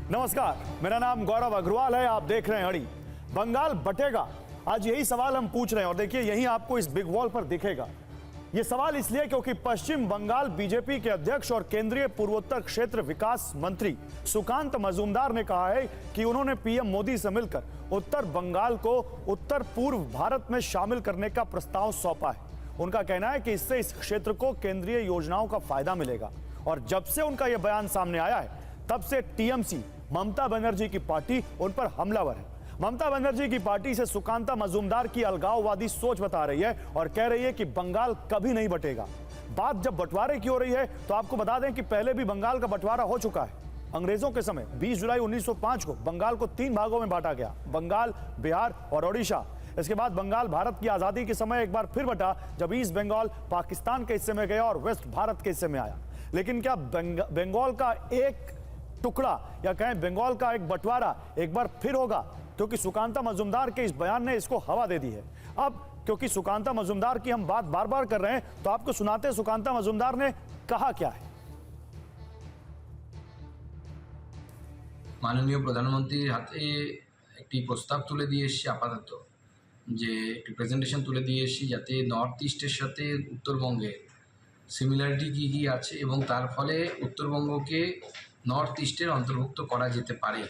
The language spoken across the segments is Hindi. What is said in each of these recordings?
नमस्कार, मेरा नाम गौरव अग्रवाल है। आप देख रहे हैं अड़ी। बंगाल बटेगा, आज यही सवाल हम पूछ रहे हैं और देखिए यहीं आपको इस बिग वॉल पर दिखेगा। यह सवाल इसलिए क्योंकि पश्चिम बंगाल बीजेपी के अध्यक्ष और केंद्रीय पूर्वोत्तर क्षेत्र विकास मंत्री सुकांत मजूमदार ने कहा है कि उन्होंने पीएम मोदी से मिलकर उत्तर बंगाल को उत्तर पूर्व भारत में शामिल करने का प्रस्ताव सौंपा है। उनका कहना है कि इससे इस क्षेत्र को केंद्रीय योजनाओं का फायदा मिलेगा और जब से उनका यह बयान सामने आया है तब से टीएमसी ममता बनर्जी की पार्टी उन पर हमलावर है। ममता बनर्जी की पार्टी से सुकांता मजूमदार की अलगाववादी सोच बता रही है और कह रही है कि बंगाल कभी नहीं बटेगा। बात जब बंटवारे की हो रही है तो आपको बता दें कि पहले भी बंगाल का बंटवारा हो चुका है। अंग्रेजों के समय 20 जुलाई 1905 को बंगाल को 3 भागों में बांटा गया, बंगाल, बिहार और ओडिशा। इसके बाद बंगाल भारत की आजादी के समय एक बार फिर बटा जब ईस्ट बंगाल पाकिस्तान के हिस्से में गया और वेस्ट भारत के हिस्से में आया। लेकिन क्या बंगाल का एक टुकड़ा या कहें बंगाल का एक बंटवारा एक बार फिर होगा? क्योंकि सुकांता मजूमदार के इस बयान ने इसको हवा दे दी है। अब क्योंकि सुकांता मजूमदार की हम बात बार बार कर रहे हैं तो आपको सुनाते हैं सुकांता मजूमदार ने कहा क्या है। माननीय प्रधानमंत्री हाथे একটি প্রস্তাব তুলে দিয়ে এসেছি, আপাতত যে একটি প্রেজেন্টেশন তুলে দিয়ে এসেছি যাতে নর্থ ইস্টের সাথে উত্তরবঙ্গে সিমিলারিটি কী কী আছে এবং তার ফলে উত্তরবঙ্গকে নর্থ ইস্টের অন্তর্ভুক্ত করা যেতে পারে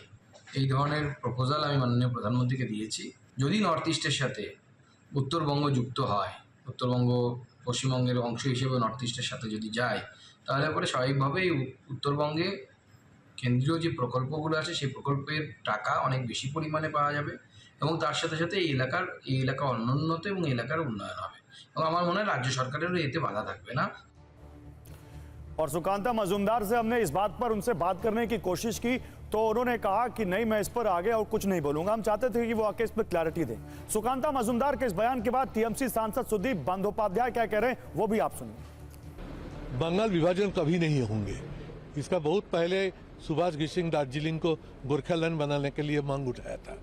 এই ধরনের প্রপোজাল আমি মাননীয় প্রধানমন্ত্রীকে দিয়েছি। যদি নর্থ ইস্টের সাথে উত্তরবঙ্গ যুক্ত হয়, উত্তরবঙ্গ পশ্চিমবঙ্গের অংশ হিসেবে নর্থ ইস্টের সাথে যদি যায় তাহলে পরে স্বাভাবিকভাবেই উত্তরবঙ্গে কেন্দ্রীয় যে প্রকল্পগুলো আছে সেই প্রকল্পের টাকা অনেক বেশি পরিমাণে পাওয়া যাবে এবং তার সাথে সাথে এই এলাকা অনুন্নত এবং এলাকার উন্নয়ন হবে এবং আমার মনে হয় রাজ্য সরকারেরও এতে বাধা থাকবে না। और सुकांता मजूमदार से हमने इस बात पर उनसे बात करने की कोशिश की तो उन्होंने कहा कि नहीं, मैं इस पर आगे और कुछ नहीं बोलूंगा। हम चाहते थे कि वो आके इस पर क्लैरिटी दें। सुकांता मजूमदार के इस बयान के बाद टीएमसी सांसद सुदीप बंदोपाध्याय क्या कह रहे हैं वो भी आप सुनिए। बंगाल विभाजन कभी नहीं होंगे, इसका बहुत पहले सुभाष घिसिंग दार्जिलिंग को गोरखालैंड बनाने के लिए मांग उठाया था।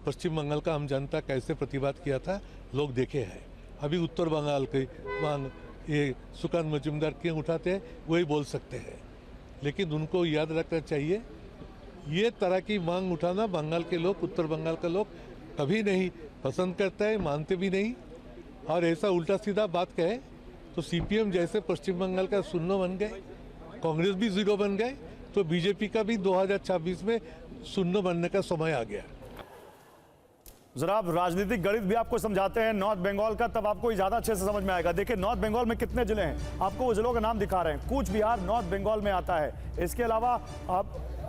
पश्चिम बंगाल का हम जनता कैसे प्रतिवाद किया था लोग देखे हैं। अभी उत्तर बंगाल की मांग ये सुकांत मजूमदार क्यों उठाते हैं वही बोल सकते हैं, लेकिन उनको याद रखना चाहिए ये तरह की मांग उठाना बंगाल के लोग, उत्तर बंगाल के लोग कभी नहीं पसंद करते हैं, मानते भी नहीं। और ऐसा उल्टा सीधा बात कहे तो सीपीएम जैसे पश्चिम बंगाल का शून्य बन गए, कांग्रेस भी जीरो बन गए, तो बीजेपी का भी 2026 में शून्य बनने का समय आ गया। जरा आप राजनीतिक गणित भी आपको समझाते हैं नॉर्थ बंगाल का, तब आपको ज्यादा अच्छे से समझ में आएगा। देखिए नॉर्थ बंगाल में कितने जिले हैं, आपको वो जिलों का नाम दिखा रहे हैं। कूच बिहार नॉर्थ बंगाल में आता है। इसके अलावा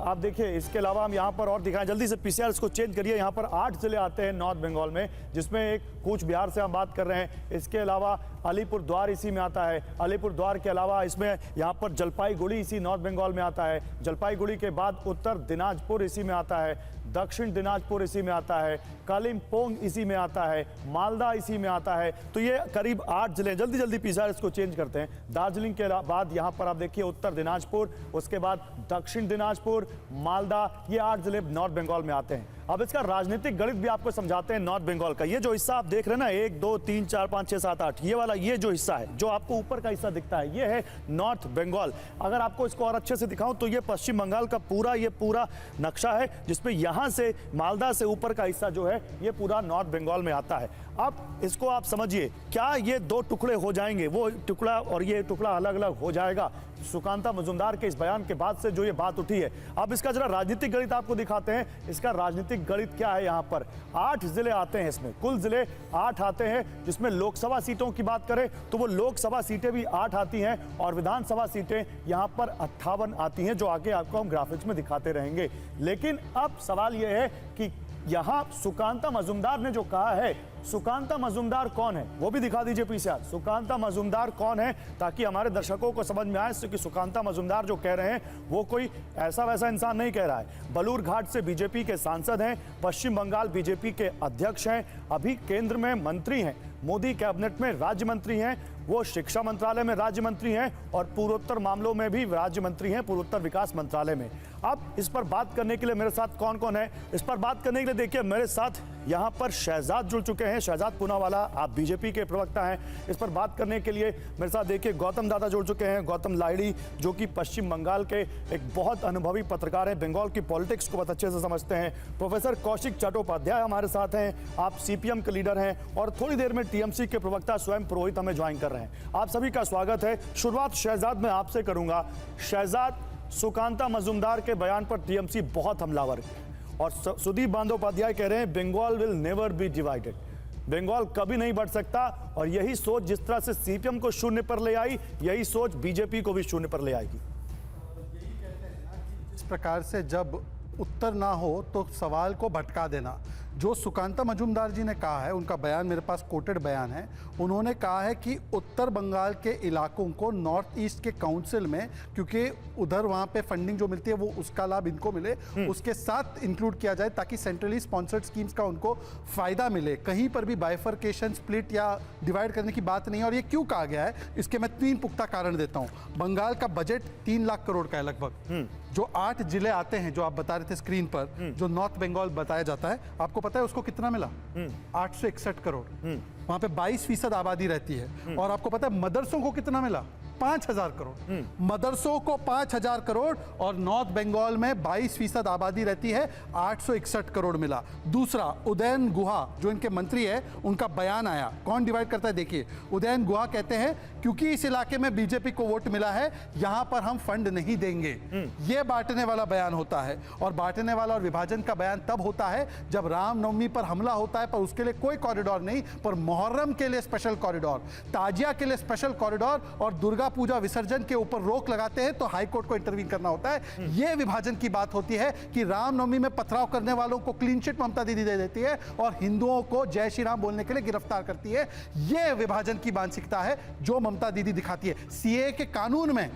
आप देखिए, इसके अलावा हम यहाँ पर और दिखाएं, जल्दी से पीसीआर इसको चेंज करिए। यहाँ पर 8 जिले आते हैं नॉर्थ बंगाल में, जिसमें एक कूच बिहार से हम बात कर रहे हैं। इसके अलावा अलीपुर द्वार इसी में आता है। अलीपुर द्वार के अलावा इसमें यहाँ पर जलपाईगुड़ी इसी नॉर्थ बंगाल में आता है। जलपाईगुड़ी के बाद उत्तर दिनाजपुर इसी में आता है, दक्षिण दिनाजपुर इसी में आता है, कालिम्पोंग इसी में आता है, मालदा इसी में आता है। तो ये करीब 8 जिले। जल्दी जल्दी पीछे इसको चेंज करते हैं। दार्जिलिंग के बाद यहाँ पर आप देखिए उत्तर दिनाजपुर, उसके बाद दक्षिण दिनाजपुर, मालदा, ये 8 जिले नॉर्थ बंगाल में आते हैं। अब इसका राजनीतिक गणित भी आपको समझाते हैं नॉर्थ बंगाल का। ये जो हिस्सा आप देख रहे हैं ना, 1 2 3 4 5 6 7 8, ये वाला ये जो हिस्सा है, जो आपको ऊपर का हिस्सा दिखता है, ये है नॉर्थ बंगाल। अगर आपको इसको और अच्छे से दिखाऊं तो ये पश्चिम बंगाल का पूरा नक्शा है, जिसमें यहाँ से मालदा से ऊपर का हिस्सा जो है ये पूरा नॉर्थ बंगाल में आता है। अब इसको आप समझिए, क्या ये 2 टुकड़े हो जाएंगे, वो टुकड़ा और ये टुकड़ा अलग अलग हो जाएगा? सुकांता मजूमदार के इस बयान के बाद से जो ये बात उठी है। अब इसका जरा राजनीतिक गणित आपको दिखाते हैं। इसका राजनीतिक गणित क्या है? यहाँ पर 8 जिले आते हैं, इसमें कुल जिले 8 आते हैं, जिसमें लोकसभा सीटों की बात करें तो वो लोकसभा सीटें भी 8 आती हैं और विधानसभा सीटें यहाँ पर 58 आती हैं, जो आगे आपको हम ग्राफिक्स में दिखाते रहेंगे। लेकिन अब सवाल यह है कि यहाँ सुकांता मजूमदार ने जो कहा है, सुकांता मजूमदार कौन है वो भी दिखा दीजिए पीसीआर। सुकांता मजूमदार कौन है, ताकि हमारे दर्शकों को समझ में आए कि सुकांता मजूमदार जो कह रहे हैं वो कोई ऐसा वैसा इंसान नहीं कह रहा है। बलूरघाट से बीजेपी के सांसद हैं, पश्चिम बंगाल बीजेपी के अध्यक्ष हैं, अभी केंद्र में मंत्री हैं, मोदी कैबिनेट में राज्य मंत्री हैं, वो शिक्षा मंत्रालय में राज्य मंत्री हैं और पूर्वोत्तर मामलों में भी राज्य मंत्री हैं, पूर्वोत्तर विकास मंत्रालय में। अब इस पर बात करने के लिए मेरे साथ कौन कौन है, इस पर बात करने के लिए देखिए मेरे साथ यहाँ पर शहजाद जुड़ चुके हैं। शहजाद पूनावाला, आप बीजेपी के प्रवक्ता हैं। इस पर बात करने के लिए मेरे साथ देखिए गौतम दादा जुड़ चुके हैं, गौतम लाहिड़ी, जो कि पश्चिम बंगाल के एक बहुत अनुभवी पत्रकार हैं, बंगाल की पॉलिटिक्स को बहुत अच्छे से समझते हैं। प्रोफेसर कौशिक चट्टोपाध्याय हमारे साथ हैं, आप सीपीएम के लीडर हैं, और थोड़ी देर में टीएमसी के प्रवक्ता स्वयं पुरोहित हमें ज्वाइन कर रहे हैं। आप सभी का स्वागत है। शुरुआत शहजाद मैं आपसे करूंगा। शहजाद, सुकांता मजूमदार के बयान पर टीएमसी बहुत हमलावर है और सुदीप बंदोपाध्याय कह रहे हैं Bengal will never be divided, Bengal कभी नहीं बढ़ सकता, और यही सोच जिस तरह से सीपीएम को शून्य पर ले आई, यही सोच बीजेपी को भी शून्य पर ले आएगी। इस प्रकार से जब उत्तर ना हो तो सवाल को भटका देना। जो सुकांता मजूमदार जी ने कहा है, उनका बयान मेरे पास कोटेड बयान है। उन्होंने कहा है कि उत्तर बंगाल के इलाकों को नॉर्थ ईस्ट के काउंसिल में, क्योंकि उधर वहाँ पे फंडिंग जो मिलती है वो उसका लाभ इनको मिले, उसके साथ इंक्लूड किया जाए ताकि सेंट्रली स्पॉन्सर्ड स्कीम्स का उनको फायदा मिले। कहीं पर भी बाइफर्केशन, स्प्लिट या डिवाइड करने की बात नहीं है। और ये क्यों कहा गया है, इसके मैं 3 पुख्ता कारण देता हूँ। बंगाल का बजट 3 लाख करोड़ का है लगभग। जो 8 जिले आते हैं जो आप बता रहे थे स्क्रीन पर, जो नॉर्थ बंगाल बताया जाता है, आपको पता है उसको कितना मिला? 861 करोड़। वहां पे 22% आबादी रहती है। और आपको पता है मदरसों को कितना मिला? 5000 करोड़। मदरसों को 5000 करोड़, और नॉर्थ बंगाल में 22% आबादी रहती है, 861 करोड़ मिला। दूसरा, उदयन गुहा जो इनके मंत्री है, उनका बयान आया। कौन डिवाइड करता है देखिए। उदयन गुहा कहते हैं क्योंकि इस इलाके में बीजेपी को वोट मिला है, यहां पर हम फंड नहीं देंगे। यह बांटने वाला बयान होता है। और बांटने वाला और विभाजन का बयान तब होता है जब रामनवमी पर हमला होता है, पर उसके लिए कोई कॉरिडोर नहीं, पर मुहर्रम के लिए स्पेशल कॉरिडोर, ताजिया के लिए स्पेशल कॉरिडोर, और दुर्गा पूजा विसर्जन के ऊपर रोक लगाते हैं तो हाई कोर्ट को इंटरवीन करना होता है। यह विभाजन की बात होती है कि रामनवमी में पथराव करने वालों को क्लीन चिट ममता दीदी दे देती है और हिंदुओं को जय श्री राम बोलने के लिए गिरफ्तार करती है। यह विभाजन की मानसिकता है जो ममता दीदी दिखाती है। सीए के कानून में